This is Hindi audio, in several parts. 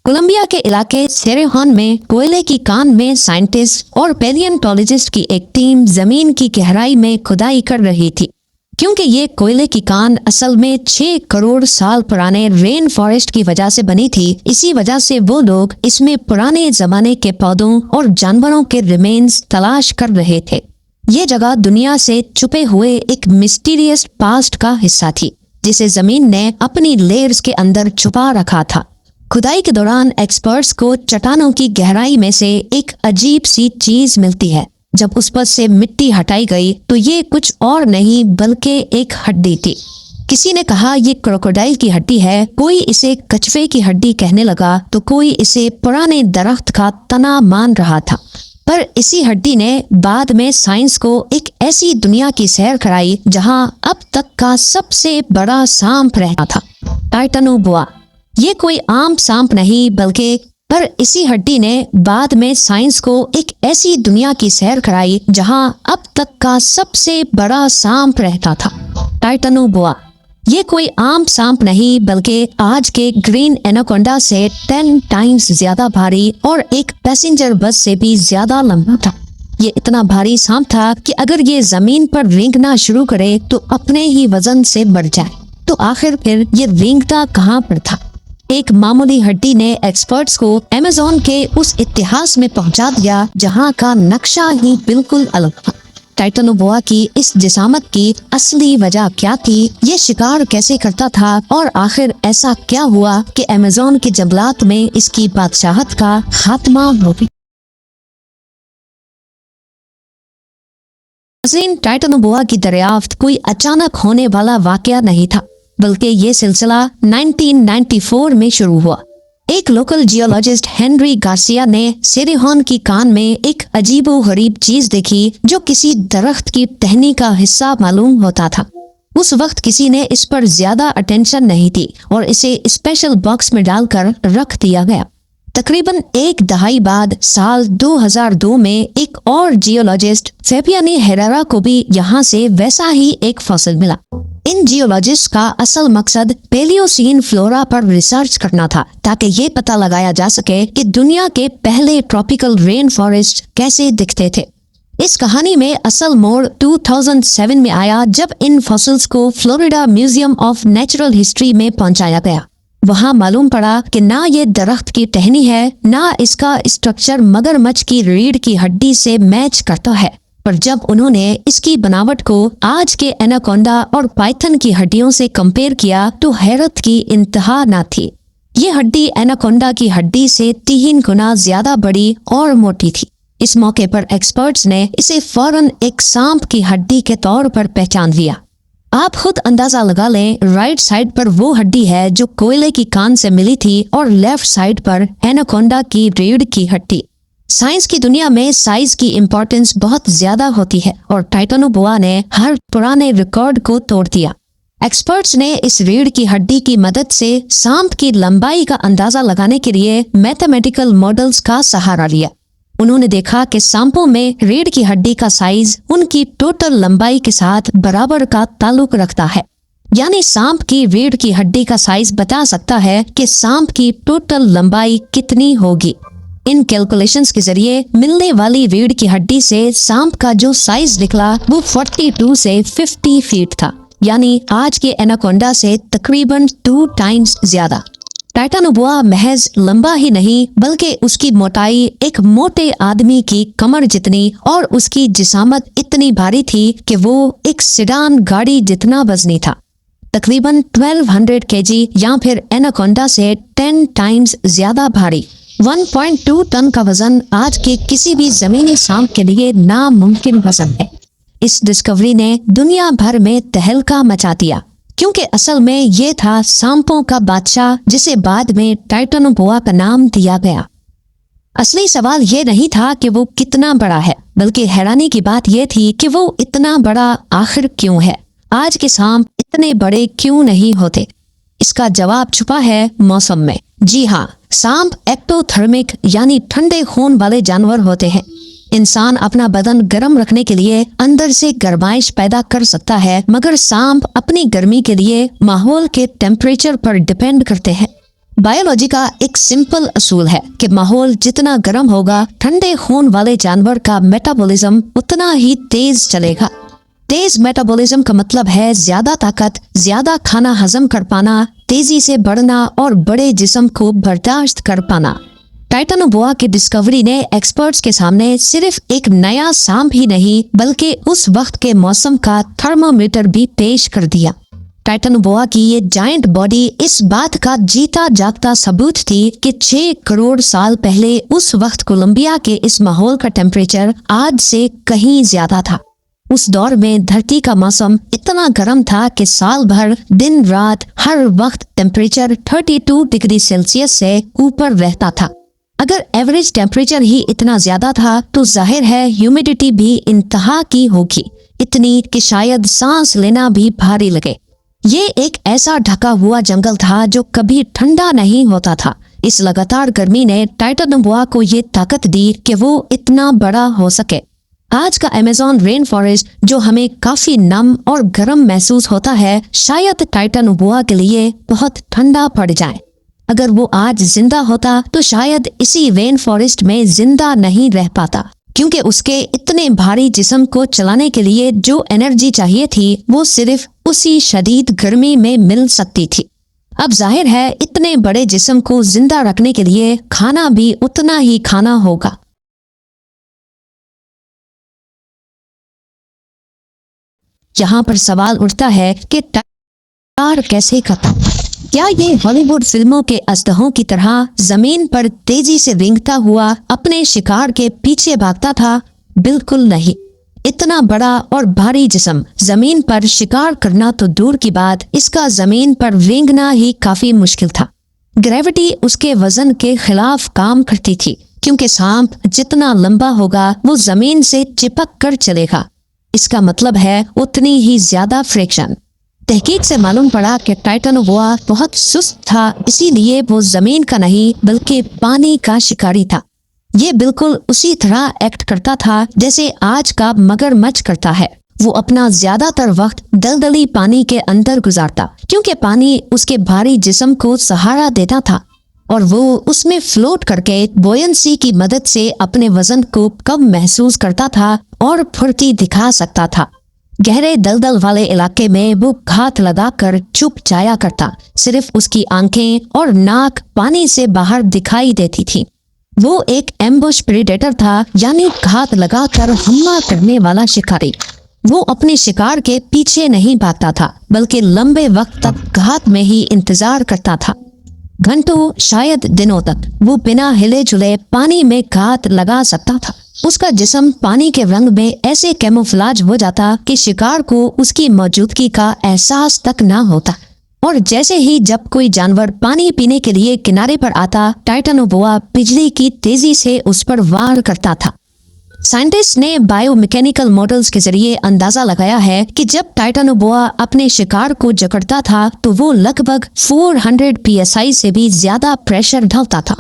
कोलंबिया के इलाके सेरेहॉन में कोयले की कान में साइंटिस्ट और पैलियोंटोलॉजिस्ट की एक टीम जमीन की गहराई में खुदाई कर रही थी। क्योंकि ये कोयले की कान असल में 6 करोड़ साल पुराने रेन फॉरेस्ट की वजह से बनी थी, इसी वजह से वो लोग इसमें पुराने जमाने के पौधों और जानवरों के रिमेन्स तलाश कर रहे थे। ये जगह दुनिया से छुपे हुए एक मिस्टीरियस पास्ट का हिस्सा थी, जिसे जमीन ने अपनी लेयर्स के अंदर छुपा रखा था। खुदाई के दौरान एक्सपर्ट्स को चट्टानों की गहराई में से एक अजीब सी चीज मिलती है। जब उस पर से मिट्टी हटाई गई तो ये कुछ और नहीं बल्कि एक हड्डी थी। किसी ने कहा ये क्रोकोडाइल की हड्डी है, कोई इसे कछुए की हड्डी कहने लगा तो कोई इसे पुराने दरख्त का तना मान रहा था। पर इसी हड्डी ने बाद में साइंस को एक ऐसी दुनिया की सैर कराई जहां अब तक का सबसे बड़ा सांप रहता था, टाइटैनोबोआ। ये कोई आम सांप नहीं बल्कि पर इसी हड्डी ने बाद में साइंस को एक ऐसी दुनिया की सैर कराई जहां अब तक का सबसे बड़ा सांप रहता था, टाइटैनोबोआ। ये कोई आम सांप नहीं बल्कि आज के ग्रीन एनाकोंडा से 10 टाइम्स ज्यादा भारी और एक पैसेंजर बस से भी ज्यादा लंबा था। ये इतना भारी सांप था कि अगर ये जमीन पर रेंगना शुरू करे तो अपने ही वजन से बढ़ जाए। तो आखिर फिर ये रेंगता कहाँ पर था? एक मामूली हड्डी ने एक्सपर्ट्स को अमेज़न के उस इतिहास में पहुंचा दिया जहां का नक्शा ही बिल्कुल अलग था। टाइटैनोबोआ की इस जिसामत की असली वजह क्या थी, ये शिकार कैसे करता था और आखिर ऐसा क्या हुआ कि अमेज़न के जंगलात में इसकी बादशाहत का खात्मा हो गया। टाइटैनोबोआ की दरियाफ्त कोई अचानक होने वाला वाकया नहीं था, बल्कि ये सिलसिला 1994 में शुरू हुआ। एक लोकल जियोलॉजिस्ट हेनरी गार्सिया ने सेरेहॉन की कान में एक अजीबोगरीब चीज देखी जो किसी दरख्त की टहनी का हिस्सा मालूम होता था। उस वक्त किसी ने इस पर ज्यादा अटेंशन नहीं दी और इसे स्पेशल बॉक्स में डालकर रख दिया गया। तकरीबन एक दहाई बाद साल 2002 में एक और जियोलॉजिस्ट फेबियानी हेरेरा को भी यहाँ से वैसा ही एक फॉसिल मिला। इन जियोलॉजिस्ट का असल मकसद पेलियोसीन फ्लोरा पर रिसर्च करना था ताकि ये पता लगाया जा सके कि दुनिया के पहले ट्रॉपिकल रेन फॉरेस्ट कैसे दिखते थे। इस कहानी में असल मोड़ 2007 में आया जब इन फॉसिल्स को Florida museum of natural history में पहुंचाया गया। वहां मालूम पड़ा कि ना ये दरख्त की टहनी है, ना इसका स्ट्रक्चर मगरमच्छ की रीढ़ की हड्डी से मैच करता है। पर जब उन्होंने इसकी बनावट को आज के एनाकोंडा और पाइथन की हड्डियों से कंपेयर किया तो हैरत की इंतहा ना थी। ये हड्डी एनाकोंडा की हड्डी से 3 गुना ज्यादा बड़ी और मोटी थी। इस मौके पर एक्सपर्ट्स ने इसे फौरन एक सांप की हड्डी के तौर पर पहचान लिया। आप खुद अंदाजा लगा लें, राइट साइड पर वो हड्डी है जो कोयले की कान से मिली थी और लेफ्ट साइड पर एनाकोंडा की रीढ़ की हड्डी। साइंस की दुनिया में साइज की इम्पोर्टेंस बहुत ज्यादा होती है और टाइटैनोबोआ ने हर पुराने रिकॉर्ड को तोड़ दिया। एक्सपर्ट्स ने इस रीढ़ की हड्डी की मदद से सांप की लंबाई का अंदाजा लगाने के लिए मैथमेटिकल मॉडल्स का सहारा लिया। उन्होंने देखा कि सांपों में रीढ़ की हड्डी का साइज उनकी टोटल लंबाई के साथ बराबर का ताल्लुक रखता है। यानी सांप की रीढ़ की हड्डी का साइज बता सकता है कि सांप की टोटल लंबाई कितनी होगी। इन कैलकुलेशंस के जरिए मिलने वाली रीढ़ की हड्डी से सांप का जो साइज निकला वो 42 से 50 फीट था, यानी आज के एनाकोंडा से तकरीबन 2 टाइम्स ज्यादा। टाइटैनोबोआ महज लंबा ही नहीं बल्कि उसकी मोटाई एक मोटे आदमी की कमर जितनी और उसकी जिसामत इतनी भारी थी कि वो एक सेडान गाड़ी जितना वजनी था, तकरीबन 1200 केजी या फिर एनाकोंडा से 10 टाइम्स ज्यादा भारी। 1.2 टन का वजन आज के किसी भी जमीनी सांप के लिए नामुमकिन वजन है। इस डिस्कवरी ने दुनिया भर में तहलका मचा दिया क्योंकि असल में ये था सांपों का बादशाह जिसे बाद में टाइटैनोबोआ का नाम दिया गया। असली सवाल ये नहीं था कि वो कितना बड़ा है, बल्कि हैरानी की बात ये थी कि वो इतना बड़ा आखिर क्यों है। आज के सांप इतने बड़े क्यों नहीं होते? इसका जवाब छुपा है मौसम में। जी हाँ, सांप एक्टोथर्मिक यानी ठंडे खून वाले जानवर होते हैं। इंसान अपना बदन गर्म रखने के लिए अंदर से गर्माइश पैदा कर सकता है, मगर सांप अपनी गर्मी के लिए माहौल के टेम्परेचर पर डिपेंड करते हैं। बायोलॉजी का एक सिंपल असूल है कि माहौल जितना गर्म होगा, ठंडे खून वाले जानवर का मेटाबॉलिज्म उतना ही तेज चलेगा। तेज मेटाबॉलिज्म का मतलब है ज्यादा ताकत, ज्यादा खाना हजम कर पाना, तेजी से बढ़ना और बड़े जिस्म को बर्दाश्त कर पाना। टाइटानोबोआ की डिस्कवरी ने एक्सपर्ट्स के सामने सिर्फ एक नया सांप ही नहीं बल्कि उस वक्त के मौसम का थर्मोमीटर भी पेश कर दिया। टाइटानोबोआ की ये जायंट बॉडी इस बात का जीता जागता सबूत थी कि 6 करोड़ साल पहले उस वक्त कोलंबिया के इस माहौल का टेम्परेचर आज से कहीं ज्यादा था। उस दौर में धरती का मौसम इतना गर्म था कि साल भर दिन रात हर वक्त टेम्परेचर 32 डिग्री सेल्सियस से ऊपर रहता था। अगर एवरेज टेम्परेचर ही इतना ज्यादा था तो जाहिर है ह्यूमिडिटी भी इंतहा की होगी, इतनी कि शायद सांस लेना भी भारी लगे। ये एक ऐसा ढका हुआ जंगल था जो कभी ठंडा नहीं होता था। इस लगातार गर्मी ने टाइटानोबोआ को ये ताकत दी कि वो इतना बड़ा हो सके। आज का अमेज़न रेन फॉरेस्ट जो हमें काफी नम और गर्म महसूस होता है, शायद टाइटानोबोआ के लिए बहुत ठंडा पड़ जाए। अगर वो आज जिंदा होता तो शायद इसी रेन फॉरेस्ट में जिंदा नहीं रह पाता, क्योंकि उसके इतने भारी जिस्म को चलाने के लिए जो एनर्जी चाहिए थी वो सिर्फ उसी शदीद गर्मी में मिल सकती थी। अब जाहिर है इतने बड़े जिस्म को जिंदा रखने के लिए खाना भी उतना ही खाना होगा। यहाँ पर सवाल उठता है कि शिकार कैसे करता? क्या ये हॉलीवुड फिल्मों के अजदहों की तरह जमीन पर तेजी से रेंगता हुआ अपने शिकार के पीछे भागता था? बिल्कुल नहीं। इतना बड़ा और भारी जिस्म जमीन पर शिकार करना तो दूर की बात, इसका जमीन पर रेंगना ही काफी मुश्किल था। ग्रेविटी उसके वजन के खिलाफ काम करती थी, क्योंकि सांप जितना लंबा होगा वो जमीन से चिपक कर चलेगा। इसका मतलब है उतनी ही ज्यादा फ्रिक्शन। तहकीक से मालूम पड़ा कि टाइटानोबोआ बहुत सुस्त था, इसीलिए वो जमीन का नहीं बल्कि पानी का शिकारी था। ये बिल्कुल उसी तरह एक्ट करता था जैसे आज का मगरमच्छ करता है। वो अपना ज्यादातर वक्त दलदली पानी के अंदर गुजारता, क्योंकि पानी उसके भारी जिस्म को सहारा देता था और वो उसमें फ्लोट करके बोयंसी की मदद से अपने वजन को कम महसूस करता था और फुर्ती दिखा सकता था। गहरे दलदल वाले इलाके में वो घात लगाकर चुप जाया करता, सिर्फ उसकी आंखें और नाक पानी से बाहर दिखाई देती थी। वो एक एम्बुश प्रेडेटर था, यानी घात लगाकर हमला करने वाला शिकारी। वो अपने शिकार के पीछे नहीं भागता था, बल्कि लंबे वक्त तक घात में ही इंतजार करता था। घंटों शायद दिनों तक वो बिना हिले जुले पानी में घात लगा सकता था। उसका जिस्म पानी के रंग में ऐसे कैमोफ्लेज हो जाता कि शिकार को उसकी मौजूदगी का एहसास तक ना होता। और जैसे ही जब कोई जानवर पानी पीने के लिए किनारे पर आता, टाइटानोबोआ बिजली की तेजी से उस पर वार करता था। साइंटिस्ट ने बायोमैकेनिकल मॉडल्स के जरिए अंदाजा लगाया है कि जब टाइटानोबोआ अपने शिकार को जकड़ता था तो वो लगभग 400 psi से भी ज्यादा प्रेशर ढलता था।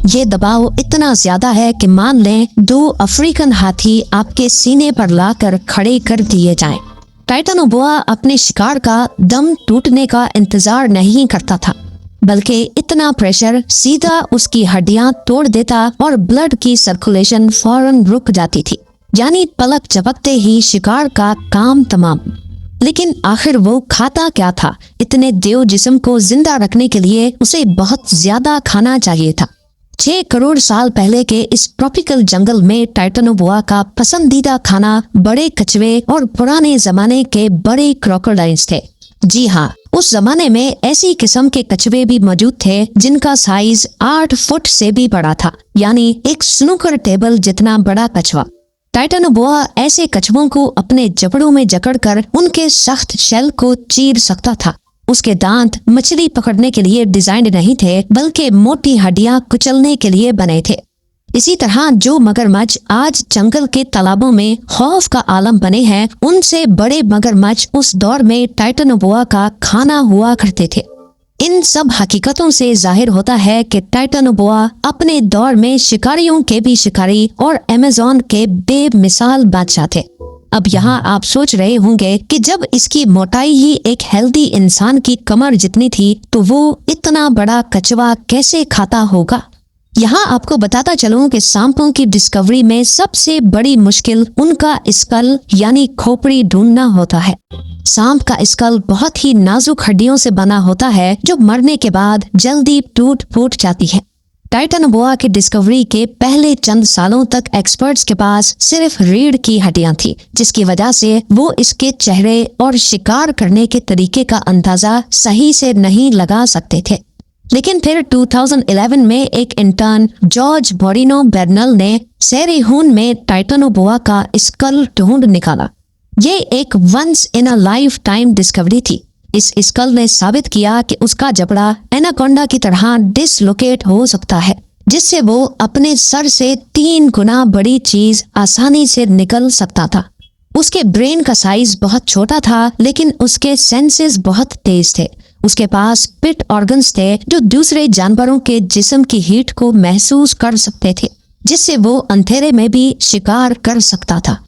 ये दबाव इतना ज्यादा है कि मान लें 2 अफ्रीकन हाथी आपके सीने पर लाकर खड़े कर दिए जाएं। टाइटानोबोआ अपने शिकार का दम टूटने का इंतजार नहीं करता था, बल्कि इतना प्रेशर सीधा उसकी हड्डियां तोड़ देता और ब्लड की सर्कुलेशन फौरन रुक जाती थी, यानी पलक झपकते ही शिकार का काम तमाम। लेकिन आखिर वो खाता क्या था? इतने देव जिस्म को जिंदा रखने के लिए उसे बहुत ज्यादा खाना चाहिए था। 6 करोड़ साल पहले के इस ट्रॉपिकल जंगल में टाइटानोबोआ का पसंदीदा खाना बड़े कछुए और पुराने जमाने के बड़े क्रोकोडाइल्स थे। जी हाँ, उस जमाने में ऐसी किस्म के कछुए भी मौजूद थे जिनका साइज 8 फुट से भी बड़ा था, यानी एक स्नूकर टेबल जितना बड़ा कछुआ। टाइटानोबोआ ऐसे कछुओं को अपने जबड़ों में जकड़कर उनके सख्त शेल को चीर सकता था। उसके दांत मछली पकड़ने के लिए डिजाइन नहीं थे, बल्कि मोटी हड्डियां कुचलने के लिए बने थे। इसी तरह जो मगरमच्छ आज जंगल के तालाबों में खौफ का आलम बने हैं, उनसे बड़े मगरमच्छ उस दौर में टाइटानोबोआ का खाना हुआ करते थे। इन सब हकीकतों से जाहिर होता है कि टाइटानोबोआ अपने दौर में शिकारियों के भी शिकारी और अमेज़न के बेमिसाल बादशाह थे। अब यहाँ आप सोच रहे होंगे कि जब इसकी मोटाई ही एक हेल्दी इंसान की कमर जितनी थी तो वो इतना बड़ा कछुआ कैसे खाता होगा। यहाँ आपको बताता चलूं कि सांपों की डिस्कवरी में सबसे बड़ी मुश्किल उनका स्कल यानी खोपड़ी ढूंढना होता है। सांप का स्कल बहुत ही नाजुक हड्डियों से बना होता है जो मरने के बाद जल्दी टूट फूट जाती है। टाइटनोबोआ की डिस्कवरी के पहले चंद सालों तक एक्सपर्ट्स के पास सिर्फ रीढ़ की हड्डियां थी, जिसकी वजह से वो इसके चेहरे और शिकार करने के तरीके का अंदाजा सही से नहीं लगा सकते थे। लेकिन फिर 2011 में एक इंटर्न जॉर्ज मोरिनो बेर्नल ने सेरेहून में टाइटनोबोआ का स्कल ढूंढ निकाला। ये एक once in a lifetime discovery थी। इस स्कल ने साबित किया कि उसका जबड़ा एनाकोंडा की तरह डिसलोकेट हो सकता है, जिससे वो अपने सर से 3 गुना बड़ी चीज आसानी से निकल सकता था। उसके ब्रेन का साइज बहुत छोटा था, लेकिन उसके सेंसेस बहुत तेज थे। उसके पास पिट ऑर्गन्स थे जो दूसरे जानवरों के जिस्म की हीट को महसूस कर सकते थे, जिससे वो अंधेरे में भी शिकार कर सकता था।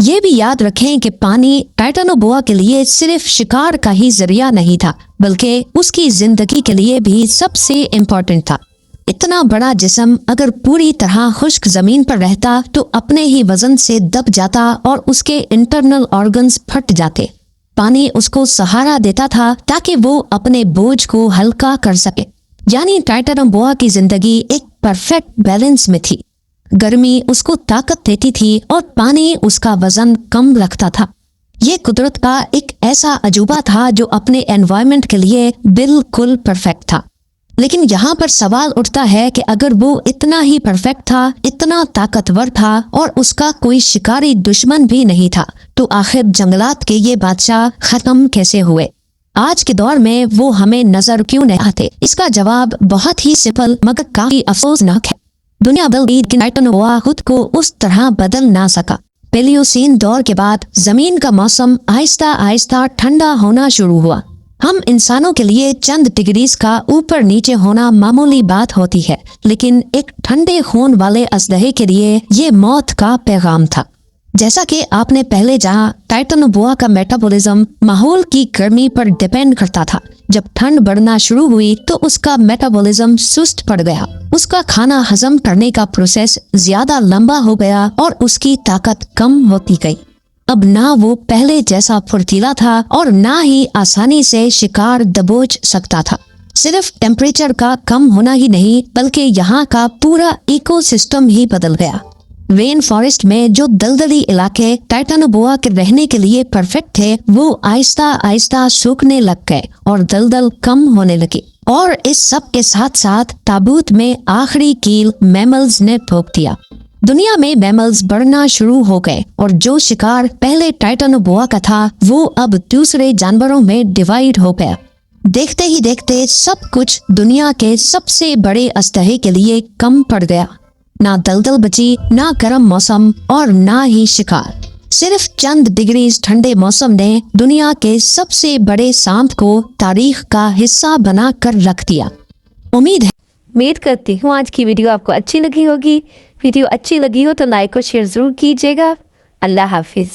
ये भी याद रखें कि पानी टाइटनोबोआ के लिए सिर्फ शिकार का ही जरिया नहीं था, बल्कि उसकी जिंदगी के लिए भी सबसे इम्पोर्टेंट था। इतना बड़ा जिस्म अगर पूरी तरह खुश्क जमीन पर रहता तो अपने ही वजन से दब जाता और उसके इंटरनल ऑर्गन्स फट जाते। पानी उसको सहारा देता था ताकि वो अपने बोझ को हल्का कर सके। यानी टाइटनोबोआ की जिंदगी एक परफेक्ट बैलेंस में थी। गर्मी उसको ताकत देती थी और पानी उसका वजन कम रखता था। ये कुदरत का एक ऐसा अजूबा था जो अपने एनवायरनमेंट के लिए बिल्कुल परफेक्ट था। लेकिन यहाँ पर सवाल उठता है कि अगर वो इतना ही परफेक्ट था, इतना ताकतवर था और उसका कोई शिकारी दुश्मन भी नहीं था, तो आखिर जंगलात के ये बादशाह खत्म कैसे हुए? आज के दौर में वो हमें नजर क्यों नहीं आते? इसका जवाब बहुत ही सिंपल मगर काफी अफसोसनाक है। दुनिया बदल गई, टाइटनोबोआ खुद को उस तरह बदल ना सका। पेलियोसीन दौर के बाद जमीन का मौसम आहिस्ता आहिस्ता ठंडा होना शुरू हुआ। हम इंसानों के लिए चंद डिग्रीज का ऊपर नीचे होना मामूली बात होती है, लेकिन एक ठंडे खून वाले अजदहे के लिए ये मौत का पैगाम था। जैसा कि आपने पहले जाना, टाइटनोबोआ का मेटाबॉलिज्म माहौल की गर्मी पर डिपेंड करता था। जब ठंड बढ़ना शुरू हुई तो उसका मेटाबॉलिज्म सुस्त पड़ गया। उसका खाना हजम करने का प्रोसेस ज्यादा लंबा हो गया और उसकी ताकत कम होती गई। अब ना वो पहले जैसा फुर्तीला था और ना ही आसानी से शिकार दबोच सकता था। सिर्फ टेम्परेचर का कम होना ही नहीं, बल्कि यहाँ का पूरा इकोसिस्टम ही बदल गया। रेन फॉरेस्ट में जो दलदली इलाके टाइटनोबोआ के रहने के लिए परफेक्ट थे, वो आहिस्ता आहिस्ता सूखने लग गए और दलदल कम होने लगी। और इस सब के साथ साथ ताबूत में आखिरी कील मैमल्स ने ठोक दिया। दुनिया में मैमल्स बढ़ना शुरू हो गए और जो शिकार पहले टाइटनोबोआ का था, वो अब दूसरे जानवरों में डिवाइड हो गया। देखते ही देखते सब कुछ दुनिया के सबसे बड़े अजदहे के लिए कम पड़ गया। ना दलदल बची, ना गर्म मौसम और ना ही शिकार। सिर्फ चंद डिग्रीज ठंडे मौसम ने दुनिया के सबसे बड़े सांप को तारीख का हिस्सा बना कर रख दिया। उम्मीद करती हूँ आज की वीडियो आपको अच्छी लगी होगी। वीडियो अच्छी लगी हो तो लाइक और शेयर जरूर कीजिएगा। अल्लाह हाफिज।